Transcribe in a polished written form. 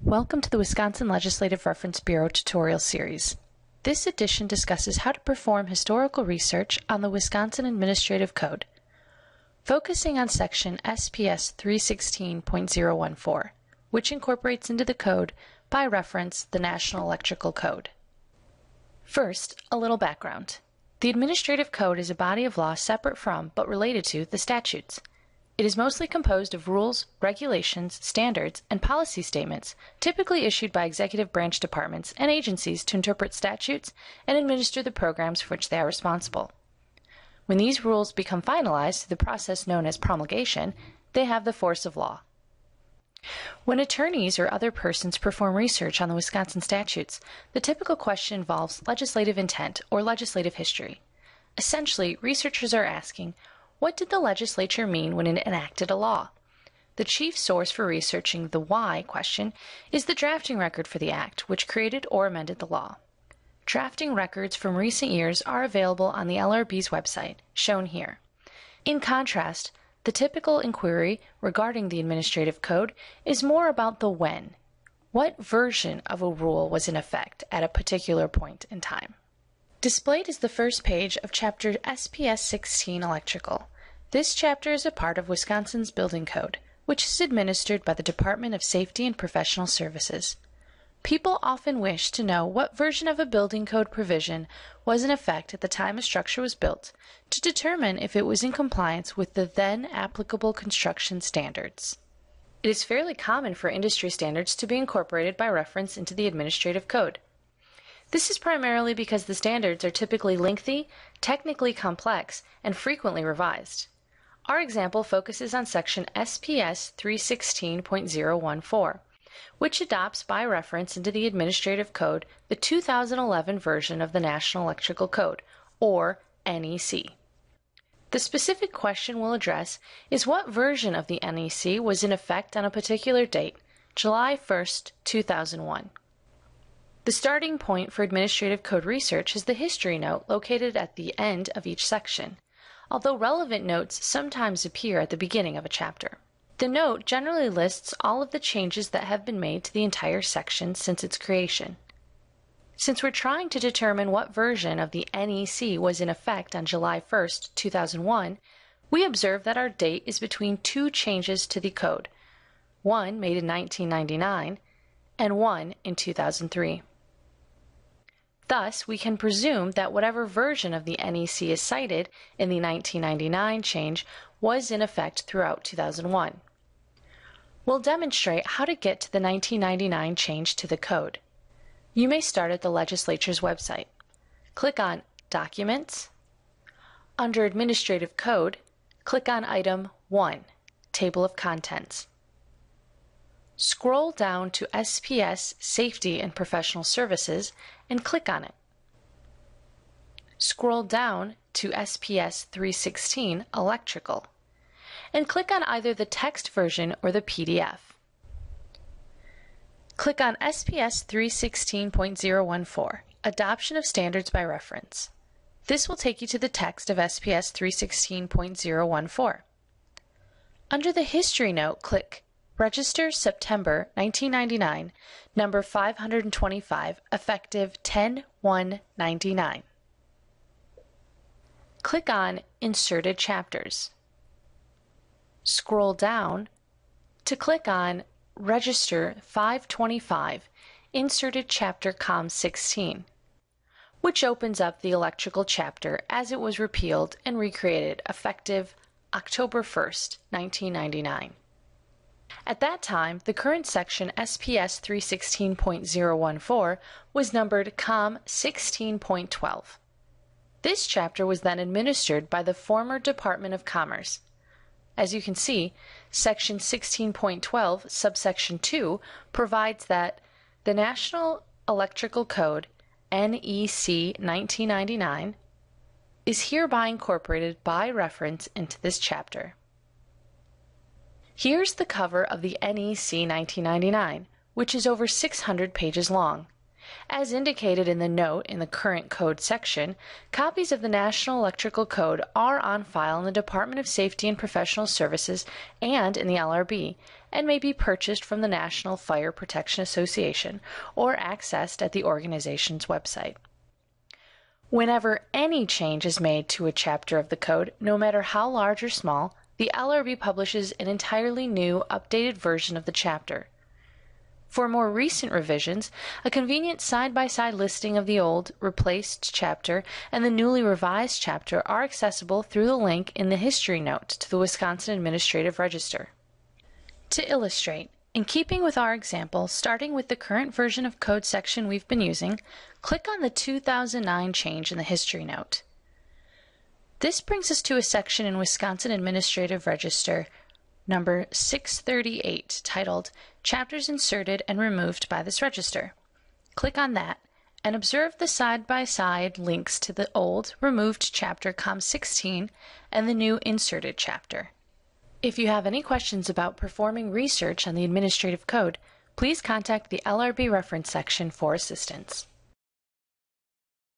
Welcome to the Wisconsin Legislative Reference Bureau tutorial series. This edition discusses how to perform historical research on the Wisconsin Administrative Code, focusing on Section SPS 316.014, which incorporates into the code, by reference, the National Electrical Code. First, a little background. The Administrative Code is a body of law separate from, but related to, the statutes. It is mostly composed of rules, regulations, standards, and policy statements typically issued by executive branch departments and agencies to interpret statutes and administer the programs for which they are responsible. When these rules become finalized through the process known as promulgation, they have the force of law. When attorneys or other persons perform research on the Wisconsin statutes, the typical question involves legislative intent or legislative history. Essentially, researchers are asking, what did the legislature mean when it enacted a law? The chief source for researching the why question is the drafting record for the act, which created or amended the law. Drafting records from recent years are available on the LRB's website, shown here. In contrast, the typical inquiry regarding the administrative code is more about the when. What version of a rule was in effect at a particular point in time? Displayed is the first page of Chapter SPS 16 Electrical. This chapter is a part of Wisconsin's Building Code, which is administered by the Department of Safety and Professional Services. People often wish to know what version of a building code provision was in effect at the time a structure was built to determine if it was in compliance with the then applicable construction standards. It is fairly common for industry standards to be incorporated by reference into the administrative code. This is primarily because the standards are typically lengthy, technically complex, and frequently revised. Our example focuses on Section SPS 316.014, which adopts by reference into the Administrative Code the 2011 version of the National Electrical Code, or NEC. The specific question we'll address is what version of the NEC was in effect on a particular date, July 1st, 2001. The starting point for administrative code research is the history note located at the end of each section, although relevant notes sometimes appear at the beginning of a chapter. The note generally lists all of the changes that have been made to the entire section since its creation. Since we're trying to determine what version of the NEC was in effect on July 1st, 2001, we observe that our date is between two changes to the code, one made in 1999 and one in 2003. Thus, we can presume that whatever version of the NEC is cited in the 1999 change was in effect throughout 2001. We'll demonstrate how to get to the 1999 change to the code. You may start at the legislature's website. Click on Documents. Under Administrative Code, click on Item 1, Table of Contents. Scroll down to SPS Safety and Professional Services and click on it. Scroll down to SPS 316 Electrical and click on either the text version or the PDF. Click on SPS 316.014, Adoption of Standards by Reference. This will take you to the text of SPS 316.014. Under the History note, click Register September 1999, number 525, effective 10/1/99. Click on Inserted Chapters. Scroll down to click on Register 525, Inserted Chapter Com 16, which opens up the electrical chapter as it was repealed and recreated effective October 1st, 1999. At that time, the current section SPS 316.014 was numbered Com 16.12. This chapter was then administered by the former Department of Commerce. As you can see, Section 16.12, subsection 2, provides that the National Electrical Code, NEC 1999, is hereby incorporated by reference into this chapter. Here's the cover of the NEC 1999, which is over 600 pages long. As indicated in the note in the current code section, copies of the National Electrical Code are on file in the Department of Safety and Professional Services and in the LRB, and may be purchased from the National Fire Protection Association or accessed at the organization's website. Whenever any change is made to a chapter of the code, no matter how large or small, the LRB publishes an entirely new, updated version of the chapter. For more recent revisions, a convenient side-by-side listing of the old, replaced chapter and the newly revised chapter are accessible through the link in the history note to the Wisconsin Administrative Register. To illustrate, in keeping with our example, starting with the current version of code section we've been using, click on the 2009 change in the history note. This brings us to a section in Wisconsin Administrative Register number 638 titled Chapters Inserted and Removed by this Register. Click on that and observe the side-by-side links to the old removed chapter COM16 and the new inserted chapter. If you have any questions about performing research on the administrative code, please contact the LRB reference section for assistance.